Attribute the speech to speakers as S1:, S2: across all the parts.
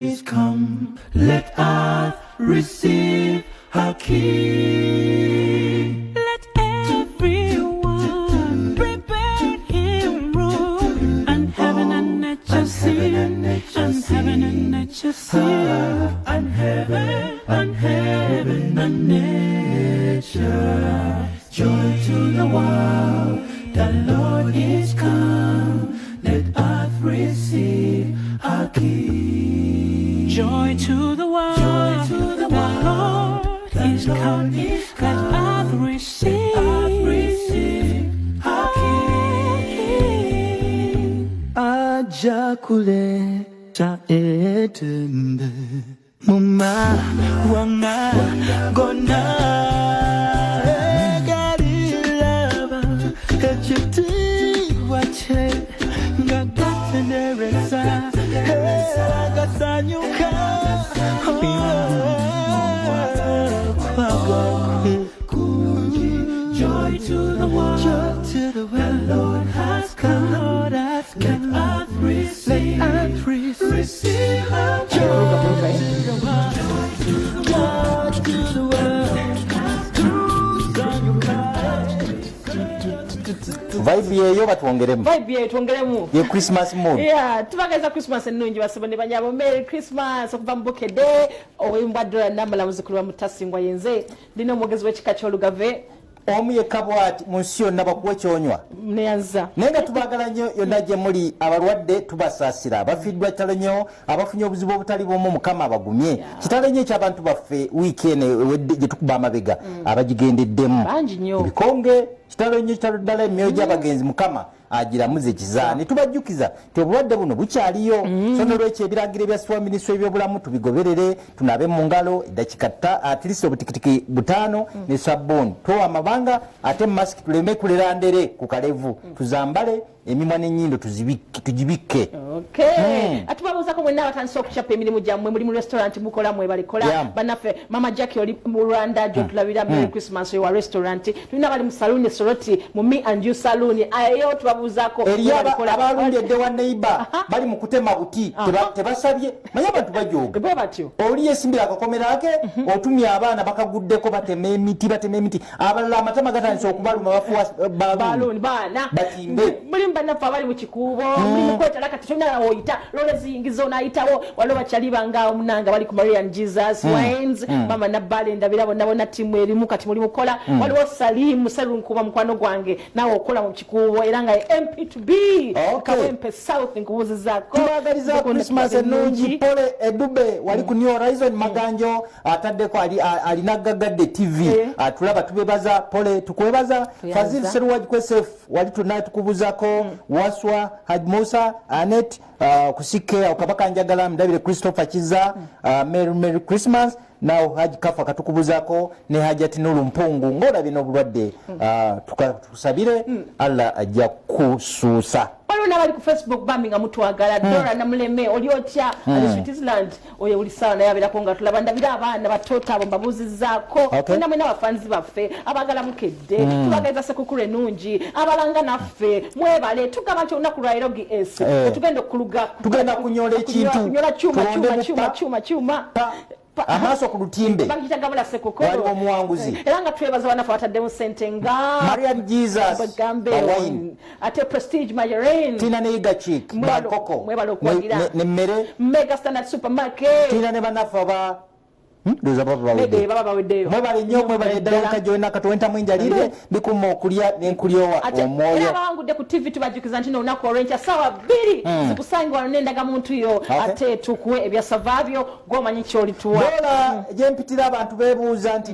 S1: Please come, let earth receive her King.
S2: Let everyone prepare him room, and heaven and nature sing, and heaven and nature sing,
S1: And heaven and nature. Joy to the world, the Lord is come. Let earth receive her King.
S2: joy to the world, the Lord is come. Let earth receive
S1: her King. Aja kuleta etembe muma wanga gona galilava echiti wache ngagatenereza gasanyuka joy to the world, the Lord has come. Let earth receive her joy.
S3: Vibe yeyo batwongeremu.
S4: Vibe yeyo twongeremu.
S3: Ye Christmas mood.
S4: Yeah, tubageza Christmas ennungi basabone banyabo Merry Christmas okuva mu Bukede owimbadde namala muzikulu wa mutasingwa yenze ndino omwogezi w'ekika ky'Olugave
S3: Omu ye kabwati munsi yonna bakuwe kyonywa.
S4: neyanza
S3: Nenga tubagala nnyo yonna gye muli abalwadde tubasaasira abafiddwa kitalo nnyo abafunye obuzibu obutali bw'omu Mukama abagumye kitalo nnyo eky'abantu baffe wiiki eno gye tukuba amabega abagigendeddemu
S4: bangi nnyo
S3: bikonge kitalo nnyo kitalo ddala emyoyo gy'abagenzi Mukama agiramuze kizaani tubajjukiza ti obulwadde buno bukyaliyo so n'olwekyo ebiragiro ebya minisitule y'ebyobulamu tubigoberere tunabe mu ngalo eddakiika atirisi obutikitiki 5 ne sabbuuni towa amabanga ate masiki tuleme kulera ndere ku kalevu tuzambale emimwa n'ennyindo tugibikke.
S4: Okay. Atubabuuzako mwenna abatandise okucapa emirimu gyammwe muli mu restaurant mukola mwebalikola bannaffe mama Jackie oli mu Rwanda gy'otulabira Merry Christmas wa restaurant tulina bali mu saloon Soroti mu Me and You saloon ayo tubabuuzaako
S3: eri abalungi edde wa neighbor bali mu kutema buti tebasabye manye abantu bajooga
S4: bwe batyo
S3: oli yesimbira akakomera ake otumya abaana bakaguddeko batema emiti abalala amatama gatandise okubaluma bafuwa
S4: balloon baana
S3: batimbe
S4: bannaffe abali mu kikuubo muli mukwetala kati tolina oyita loole ziyingiza onayitawo waliwo bakyali banga omunanga bali ku Marian Jesus Wines mama nabbale ndabira bonna ttiimu erimu kati muli mukola waliwo Salimu Salunkuba mukwano gwange naawe okola mu kikuubo era nga MP2B Kawempe South nkubuuzizaako
S3: tubagaliza Christmas ennungi Pole Edube wali ku New Horizon Maganjo ataddeko alina Gagadde TV tulaba tubebaza Pole tukwebaza Fazil Seruwaji Kwesef wali tunaye tukubuuzako Waswa Haj Musa Anet kusike okabaka njagala mdabire Christopher Kiza Merry Christmas now Haji Kafa katukubuuzako ne Hajati Nulu Mpungu ngolabye n'obulwadde tukusabire Allah ajja kusuusa.
S4: Waliwo n'abali ku Facebook bambi nga mutwagala Dora Namuleme oli otya Switzerland oyo buli ssaawa naye abeerako nga tulaba ndabira abaana batoota abo mbabuuzizzaako namwe n'abafanzi baffe abaagala mukedde tubagaliza sekukulu ennungi abalanga naffe mwebale tugamba nti olunaku lwa Erogi S tugenda okuluga
S3: tugenda kunyola ekintu
S4: kunyola kyuma
S3: amaaso ku lutimbe
S4: bagitagabula sekukulu
S3: waliwo omuwanguzi
S4: era nga twebaza banafu bataddemu ssente nga
S3: Marian Jesus
S4: bagambe ate Prestige Margarine
S3: tina ne Iga Chick Bangkoko ne mmere
S4: Mega Standard Supermarket
S3: tina ne banafu aba doza baba
S4: baweddeyo
S3: mwebale nnyo mwebale ddala kajona katowenta mwinjalire bikuma okulya n'enkulyowa omwoyo
S4: era bawangudde ku TV tubajjukiza nti n'olunaku olw'enkya ssaawa 2 zikusangibwa wano n'endagamuntu yo ate tukuwe ebyasavaabyo gw'omanyi ky'olituwa
S3: dola gyempitira abantu beebuuza nti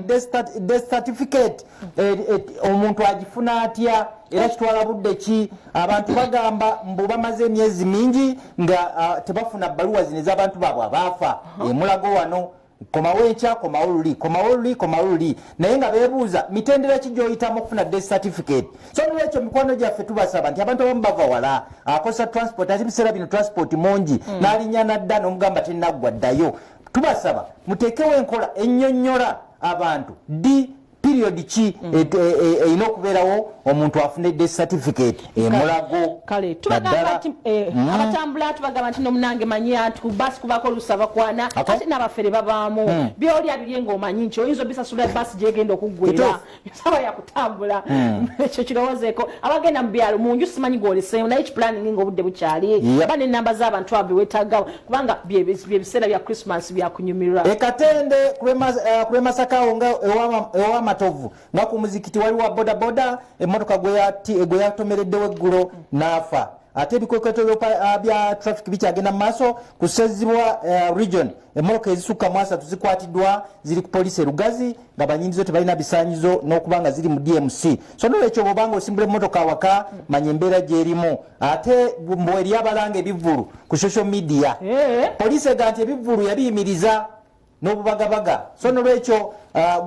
S3: death certificate omuntu agifuna atya era kitwala budde ki abantu bagamba mbu bamaze emyezi mingi nga tebafuna bbaluwa zino ez'abantu baabwe abaafa emulago wano komawo enkya komawo luli naye nga beebuuza mitendera ki gy'oyitamu okufuna death certificate so n'olwekyo mikwano gyaffe tubasaba nti abantu abamu bava wala akosa transport ate biseera bino transport mungi n'alinnya nadda n'omugamba tennaggwa ddayo tubasaba muteekewo enkola ennyonnyola abantu period ki erina okubeerawo omuntu afune death certificate emulago
S4: kale tubagamba nti abatambula tubagamba nti nomunange manyi atu basi kubako lusabakwana ate n'abafere babaamu byoli abirye ng'omanyi nti oyinza obisasula basi gyegenda okuggwera saba yakutambula ekyo kirowoozeeko abagenda mu byalo munju simanyi gw'oleseemu naye ekipulaningi ng'obudde bukyali ba n'ennamba z'abantu abo beweetaagawo kubanga byebiseera bya Christmas byakunyumirwa
S3: ekatende kwe Masakawo nga ew'amatovu nga ku muzikiti waliwo wa bodaboda emmotoka gwe yatomereddewo eggulo n'afa ate ebikweketo bya traffic bikyagenda mu maaso ku Sezibwa region emmotoka ezisukka mu 3 zikwatiddwa ziri ku poliisi Lugazi nga banyingizo tebalina bisaanyizo n'okubanga ziri mu DMC so n'olwekyo bw'obanga osimbula emmotoka awaka manya embeera gy'erimu ate mbweri abalanga ebivvulu ku social media poliisi ega nti ebivvulu yabiyimiriza n'obubagabaga so n'olwekyo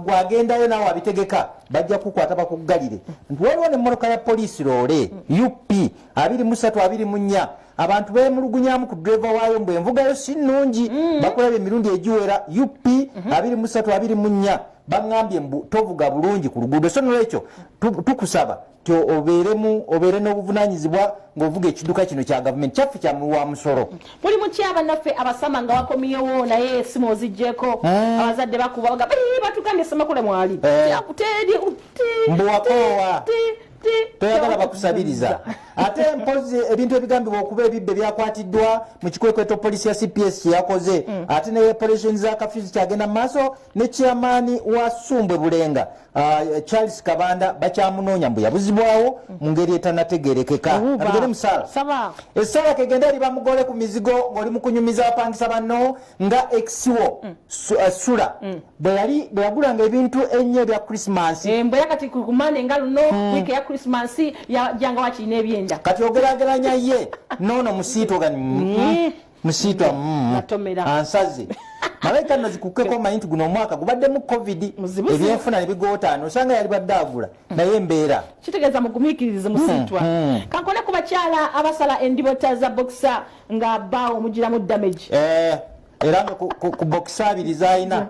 S3: gwagendayo naawe abitegeka bajja kukwata bakuggalire nti waliwo n'emmotoka ya poliisi loole UP 2324 abantu beemulugunyamu ku driver waayo mbwe envugayo si nnungi bakulaba emirundi egiwera UP 2324 baŋŋambye mbu tovuga bulungi ku luguudo so n'olwekyo tukusaba ti obeere n'obuvunaanyizibwa ng'ovuga ekiduka kino kya gavumenti kyaffe kya wa musolo
S4: buli mutya bannaffe abasama nga wakomyewo naye esimu oziggyeko abazadde bakuba baga batukambye semakule mwali
S3: mbuwakoowa toyagala bakusabiriza ate mpozi ebintu ebigambibwa okuba ebibbe byakwatiddwa mu kikwekweto poliisi ya CPS kyeyakoze ate ne operation za kafyuzi kyagenda mu maaso ne chairman wa Sumbwe Bulenga Charles Kabanda bakyamunoonya mbu yabuzibwawo mu ngeri etanategerekeka abigere musala essala kegenda eri bamugole ku mizigo ng'oli mu kunyumiza abapangisa banno nga exiwo sula bwe yagulanga ebintu ennyo ebya Christmas
S4: mbwe yakati kumane nga luno wiki ya Christmas yajanga wakirina ebyenda
S3: kati ogerageranya ye nono musiito gani musiito ansaze malayika nno zikukkeko manyi nti guno omwaka gubaddemu covid ebyenfuna ne bigootaano osanga yali badde agula naye embeera
S4: kitegeeza mugumiikiririze musiitwa kankole ku bakyala abasala endibota za boxa nga bbaawo omugiramu damage
S3: era nga ku bokisa abiri zalina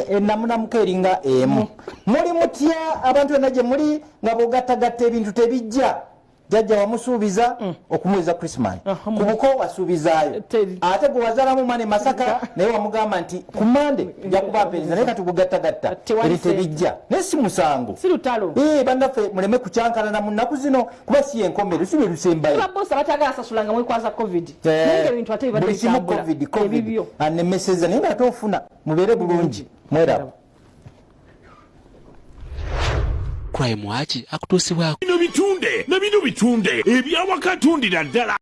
S3: enamunamuka eringa emu muli mutya abantu bonna gye muli nga bogattagatta ebintu tebijja jjajja wamusuubiza okumuweza Christmas ku buko wasuubizaayo ate gwe wazaalamu mane Masaka naye wamugamba nti ku Mande nja kubamperiza naye kati gugattagatta eri tebijja naye si musango
S4: si lutalo
S3: bannaffe muleme kucyankalana mu nnaku zino kuba si yenkomero si lwe lusembayo
S4: babosa batagala sasulanga mwekwaza covid
S3: buli kimu covid anemeseza naye nga toofuna mubeere bulungi mweraba
S5: Crime Watch akutuusibwako bino bitunde na bino bitunde ebyawakatundira ddala